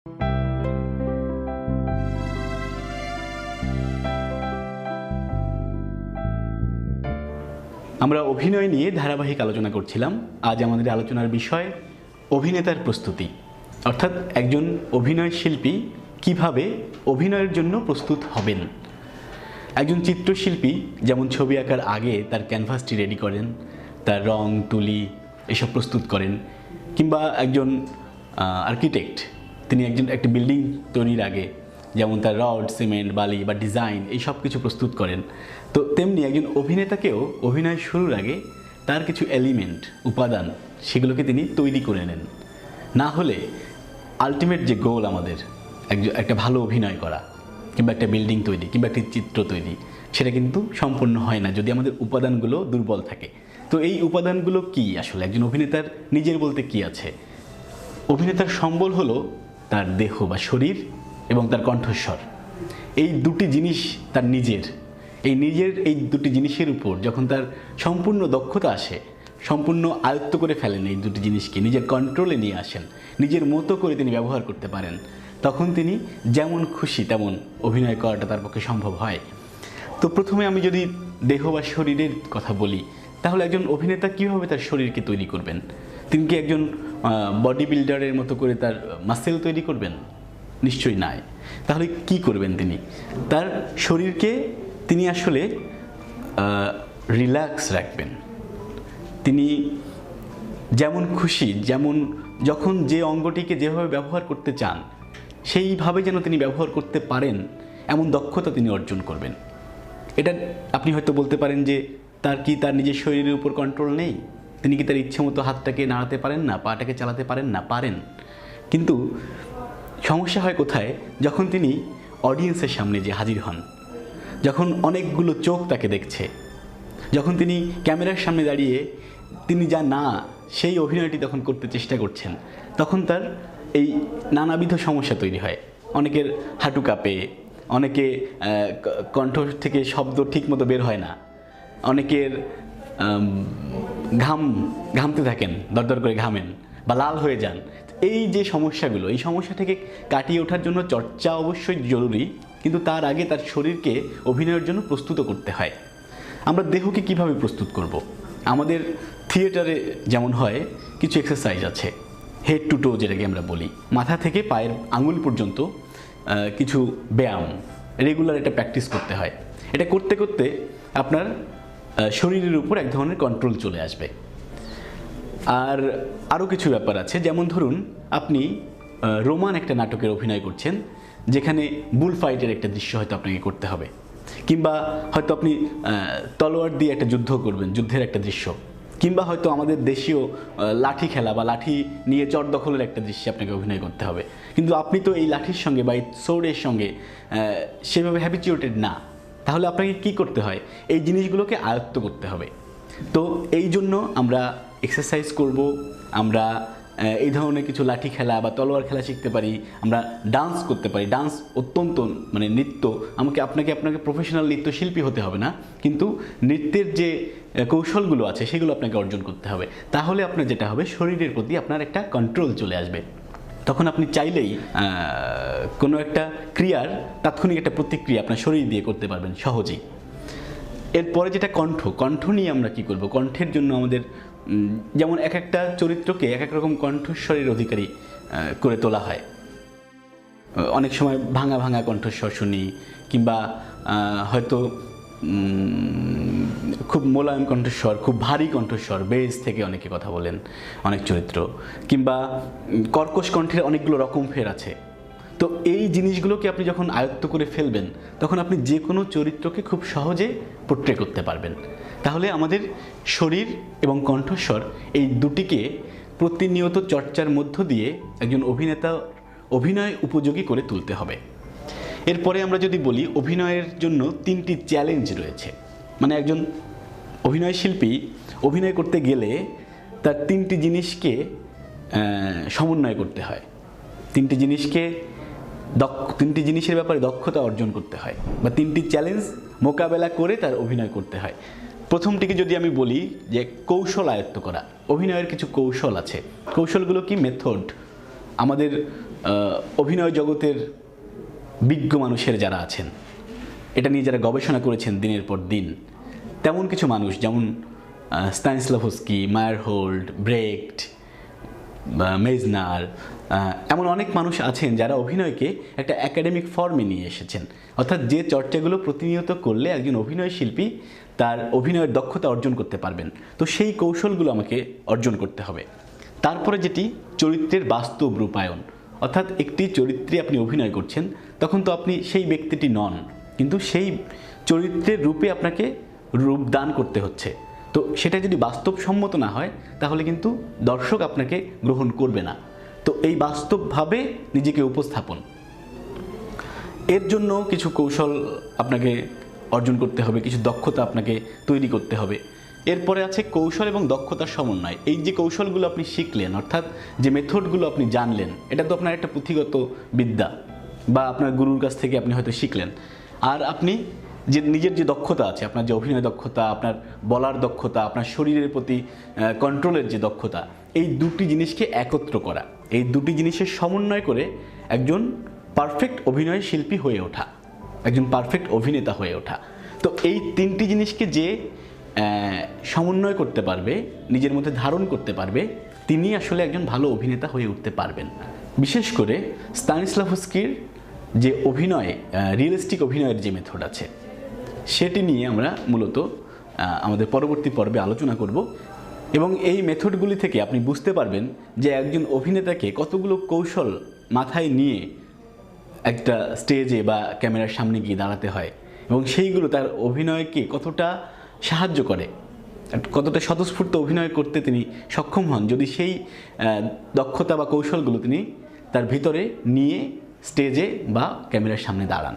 আমরা অভিনয় নিয়ে ধারাবাহিক আলোচনা করছিলাম। আজ আমাদের আলোচনার বিষয় অভিনেতার প্রস্তুতি, অর্থাৎ একজন অভিনয় শিল্পী কিভাবে অভিনয়ের জন্য প্রস্তুত হবেন। একজন চিত্রশিল্পী যেমন ছবি আঁকার আগে তার ক্যানভাসটি রেডি করেন, তার রং তুলি এসব প্রস্তুত করেন, কিংবা একজন আর্কিটেক্ট তিনি একটা বিল্ডিং তৈরির আগে যেমন তার রড, সিমেন্ট, বালি বা ডিজাইন এই সব কিছু প্রস্তুত করেন, তো তেমনি একজন অভিনেতাকেও অভিনয় শুরুর আগে তার কিছু এলিমেন্ট, উপাদান সেগুলোকে তিনি তৈরি করে নেন। না হলে আলটিমেট যে গোল আমাদের একটা ভালো অভিনয় করা কিংবা একটা বিল্ডিং তৈরি কিংবা একটি চিত্র তৈরি, সেটা কিন্তু সম্পূর্ণ হয় না যদি আমাদের উপাদানগুলো দুর্বল থাকে। তো এই উপাদানগুলো কি আসলে একজন অভিনেতার নিজের বলতে কি আছে? অভিনেতার সম্বল হলো তার দেহ বা শরীর এবং তার কণ্ঠস্বর। এই দুটি জিনিস তার নিজের এই দুটি জিনিসের উপর যখন তার সম্পূর্ণ দক্ষতা আসে, সম্পূর্ণ আয়ত্ত করে ফেলেন, এই দুটি জিনিসকে নিজের কন্ট্রোলে নিয়ে আসেন, নিজের মতো করে তিনি ব্যবহার করতে পারেন, তখন তিনি যেমন খুশি তেমন অভিনয় করাটা তার পক্ষে সম্ভব হয়। তো প্রথমে আমি যদি দেহ বা শরীরের কথা বলি, তাহলে একজন অভিনেতা কীভাবে তার শরীরকে তৈরি করবেন? তিনি কি একজন বডি বিল্ডারের মতো করে তার মাসেল তৈরি করবেন? নিশ্চয়ই নয়। তাহলে কি করবেন তিনি? তার শরীরকে তিনি আসলে রিল্যাক্স রাখবেন। তিনি যেমন খুশি, যখন যে অঙ্গটিকে যেভাবে ব্যবহার করতে চান সেইভাবে যেন তিনি ব্যবহার করতে পারেন, এমন দক্ষতা তিনি অর্জন করবেন। এটা আপনি হয়তো বলতে পারেন যে তার নিজের শরীরের উপর কন্ট্রোল নেই, তিনি কি তার ইচ্ছে মতো হাতটাকে নাড়াতে পারেন না, পাটাকে চালাতে পারেন না? পারেন। কিন্তু সমস্যা হয় কোথায়? যখন তিনি অডিয়েন্সের সামনে যে হাজির হন, যখন অনেকগুলো চোখ তাকে দেখছে, যখন তিনি ক্যামেরার সামনে দাঁড়িয়ে তিনি যা না সেই অভিনয়টি তখন করতে চেষ্টা করছেন, তখন তার এই নানাবিধ সমস্যা তৈরি হয়। অনেকের হাঁটু কাঁপে, অনেকে কণ্ঠ থেকে শব্দ ঠিকমতো বের হয় না, অনেকের ঘামতে থাকেন, দরদর করে ঘামেন বা লাল হয়ে যান। এই যে সমস্যাগুলো, এই সমস্যা থেকে কাটিয়ে ওঠার জন্য চর্চা অবশ্যই জরুরি, কিন্তু তার আগে তার শরীরকে অভিনয়ের জন্য প্রস্তুত করতে হয়। আমরা দেহকে কিভাবে প্রস্তুত করব? আমাদের থিয়েটারে যেমন হয় কিছু এক্সারসাইজ আছে, হেড টু টো যেটাকে আমরা বলি, মাথা থেকে পায়ের আঙুল পর্যন্ত কিছু ব্যায়াম, রেগুলার এটা প্র্যাকটিস করতে হয়। এটা করতে করতে আপনার শরীরের উপর এক ধরনের কন্ট্রোল চলে আসবে। আর আরও কিছু ব্যাপার আছে, যেমন ধরুন আপনি রোমান একটা নাটকের অভিনয় করছেন, যেখানে বুল ফাইটের একটা দৃশ্য হয়তো আপনাকে করতে হবে, কিংবা হয়তো আপনি তলোয়ার দিয়ে একটা যুদ্ধ করবেন, যুদ্ধের একটা দৃশ্য, কিংবা হয়তো আমাদের দেশীয় লাঠি খেলা বা লাঠি নিয়ে চর দখলের একটা দৃশ্যে আপনাকে অভিনয় করতে হবে। কিন্তু আপনি তো এই লাঠির সঙ্গে বা এই সোর্ডের সঙ্গে সেভাবে হ্যাবিচুয়েটেড না। তাহলে আপনাকে কি করতে হয়? এই জিনিসগুলোকে আয়ত্ত করতে হবে। তো এই জন্য আমরা এক্সারসাইজ করব, আমরা এই ধরনের কিছু লাঠি খেলা বা তলোয়ার খেলা শিখতে পারি, আমরা ডান্স করতে পারি। ডান্স অত্যন্ত নৃত্য, আপনাকে প্রফেশনাল নৃত্যশিল্পী হতে হবে না, কিন্তু নৃত্যের যে কৌশলগুলো আছে সেগুলো আপনাকে অর্জন করতে হবে। তাহলে আপনার যেটা হবে, শরীরের প্রতি আপনার একটা কন্ট্রোল চলে আসবে। তখন আপনি চাইলেই কোনো একটা ক্রিয়ার তাৎক্ষণিক একটা প্রতিক্রিয়া আপনার শরীর দিয়ে করতে পারবেন সহজেই। এরপরে যেটা কণ্ঠ নিয়ে আমরা কি করব? কণ্ঠের জন্য আমাদের যেমন এক একটা চরিত্রকে এক এক রকম কণ্ঠস্বরের অধিকারী করে তোলা হয়। অনেক সময় ভাঙা ভাঙা কণ্ঠস্বর শুনি, কিংবা হয়তো খুব মোলায়েম কণ্ঠস্বর, খুব ভারী কণ্ঠস্বর, বেস থেকে অনেকে কথা বলেন অনেক চরিত্র, কিংবা কর্কশ কণ্ঠের অনেকগুলো রকম ফের আছে। তো এই জিনিসগুলোকে আপনি যখন আয়ত্ত করে ফেলবেন, তখন আপনি যে কোনো চরিত্রকে খুব সহজে পোট্রে করতে পারবেন। তাহলে আমাদের শরীর এবং কণ্ঠস্বর এই দুটিকে প্রতিনিয়ত চর্চার মধ্য দিয়ে একজন অভিনেতা অভিনয় উপযোগী করে তুলতে হবে। এরপরে আমরা যদি বলি, অভিনয়ের জন্য 3টি চ্যালেঞ্জ রয়েছে। মানে একজন অভিনয় শিল্পী অভিনয় করতে গেলে তার 3টি জিনিসকে সমন্বয় করতে হয়, 3টি জিনিসের ব্যাপারে দক্ষতা অর্জন করতে হয়, বা 3টি চ্যালেঞ্জ মোকাবেলা করে তার অভিনয় করতে হয়। প্রথমটিকে যদি আমি বলি যে কৌশল আয়ত্ত করা। অভিনয়ের কিছু কৌশল আছে। কৌশলগুলো কি? মেথড। আমাদের অভিনয় জগতের বিজ্ঞ মানুষের যারা আছেন, এটা নিয়ে যারা গবেষণা করেছেন দিনের পর দিন, তেমন কিছু মানুষ যেমন স্তানিস্লাভস্কি, মায়ারহোল্ড, ব্রেক্ট, মেজনার, এমন অনেক মানুষ আছেন যারা অভিনয়কে একটা একাডেমিক ফর্মে নিয়ে এসেছেন। অর্থাৎ যে চর্চাগুলো প্রতিনিয়ত করলে একজন অভিনয় শিল্পী তার অভিনয়ের দক্ষতা অর্জন করতে পারবেন, তো সেই কৌশলগুলো আমাকে অর্জন করতে হবে। তারপরে যেটি চরিত্রের বাস্তব রূপায়ণ, অর্থাৎ একটি চরিত্রে আপনি অভিনয় করছেন, তখন তো আপনি সেই ব্যক্তিটি নন, কিন্তু সেই চরিত্রের রূপে আপনাকে রূপদান করতে হচ্ছে। তো সেটা যদি বাস্তবসম্মত না হয় তাহলে কিন্তু দর্শক আপনাকে গ্রহণ করবে না। তো এই বাস্তবভাবে নিজেকে উপস্থাপন, এর জন্য কিছু কৌশল আপনাকে অর্জন করতে হবে, কিছু দক্ষতা আপনাকে তৈরি করতে হবে। এরপরে আছে কৌশল এবং দক্ষতার সমন্বয়। এই যে কৌশলগুলো আপনি শিখলেন, অর্থাৎ যে মেথডগুলো আপনি জানলেন, এটা তো আপনার একটা পুঁথিগত বিদ্যা বা আপনার গুরুর কাছ থেকে আপনি হয়তো শিখলেন। আর আপনি যে নিজের যে দক্ষতা আছে, আপনার যে অভিনয় দক্ষতা, আপনার বলার দক্ষতা, আপনার শরীরের প্রতি কন্ট্রোলের যে দক্ষতা, এই দুটি জিনিসকে একত্র করা, এই দুটি জিনিসের সমন্বয় করে একজন পারফেক্ট অভিনয় শিল্পী হয়ে ওঠা, একজন পারফেক্ট অভিনেতা হয়ে ওঠা। তো এই তিনটি জিনিসকে যে সমন্বয় করতে পারবে, নিজের মধ্যে ধারণ করতে পারবে, তিনি আসলে একজন ভালো অভিনেতা হয়ে উঠতে পারবেন। বিশেষ করে স্তানিস্লাভস্কির যে অভিনয়, রিয়েলিস্টিক অভিনয়ের যে মেথড আছে, সেটি নিয়ে আমরা মূলত আমাদের পরবর্তী পর্বে আলোচনা করব। এবং এই মেথডগুলি থেকে আপনি বুঝতে পারবেন যে একজন অভিনেতাকে কতগুলো কৌশল মাথায় নিয়ে একটা স্টেজে বা ক্যামেরার সামনে গিয়ে দাঁড়াতে হয়, এবং সেইগুলো তার অভিনয়কে কতটা সাহায্য করে, কতটা স্বতঃস্ফূর্ত অভিনয় করতে তিনি সক্ষম হন যদি সেই দক্ষতা বা কৌশলগুলো তিনি তার ভিতরে নিয়ে স্টেজে বা ক্যামেরার সামনে দাঁড়ান।